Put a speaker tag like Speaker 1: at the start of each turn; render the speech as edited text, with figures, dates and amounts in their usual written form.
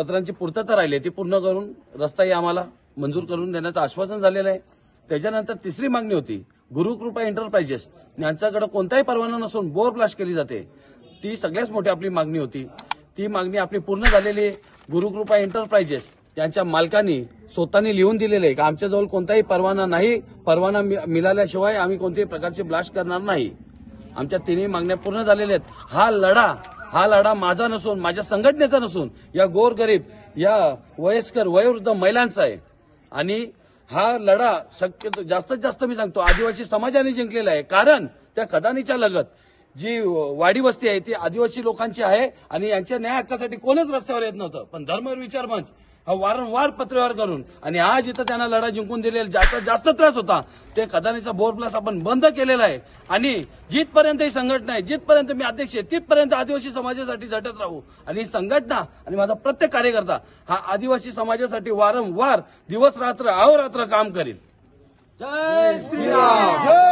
Speaker 1: पत्रांची पूर्तता राहिली ती पूर्ण करून रस्ताही आम्हाला मंजूर करून देण्याचं आश्वासन झालेलं आहे। त्याच्यानंतर तिसरी मागणी होती गुरुकृपा एंटरप्राइजेस यांच्याकडे कोणताही परवाना नसून बोर ब्लास्ट केली जाते, ती सगळ्यात मोठी आपली मागणी होती। ती मागणी आपली पूर्ण झालेली आहे। गुरुकृपा एंटरप्राइजेस यांच्या मालकांनी स्वतःनी लिहून दिलेले आहे की आमच्याजवळ कोणताही परवाना नाही, परवाना मिळाल्याशिवाय आम्ही कोणत्याही प्रकारचे ब्लास्ट करणार नाही। आमच्या तिन्ही मागण्या पूर्ण झालेल्या आहेत। हा लढा माझा नसून माझ्या संघटनेचा नसून या गोरगरीब या वयस्कर वयोवृद्ध महिलांचा आहे आणि हा लढा शक्यतो जास्तीत जास्त मी सांगतो आदिवासी समाजाने जिंकलेला आहे। कारण त्या खदानीच्या लगत जी वाडी वस्ती आहे ती आदिवासी लोकांची आहे आणि यांच्या न्याय हक्कासाठी कोणच रस्त्यावर येत नव्हतं, पण धर्मवीर विचार मंच हा वारंवार पत्रव्यवहार करून आणि आज इथं त्यांना लढा जिंकून दिलेला जास्त त्रास होता ते खदानीचा बोर प्लस आपण बंद केलेला आहे आणि जिथपर्यंत ही संघटना आहे, जिथपर्यंत मी अध्यक्ष आहे तिथपर्यंत आदिवासी समाजासाठी झटत राहू आणि ही संघटना आणि माझा प्रत्येक कार्यकर्ता हा आदिवासी समाजासाठी वारंवार दिवस रात्र अहोरात्र काम करेल। जय श्रीराम।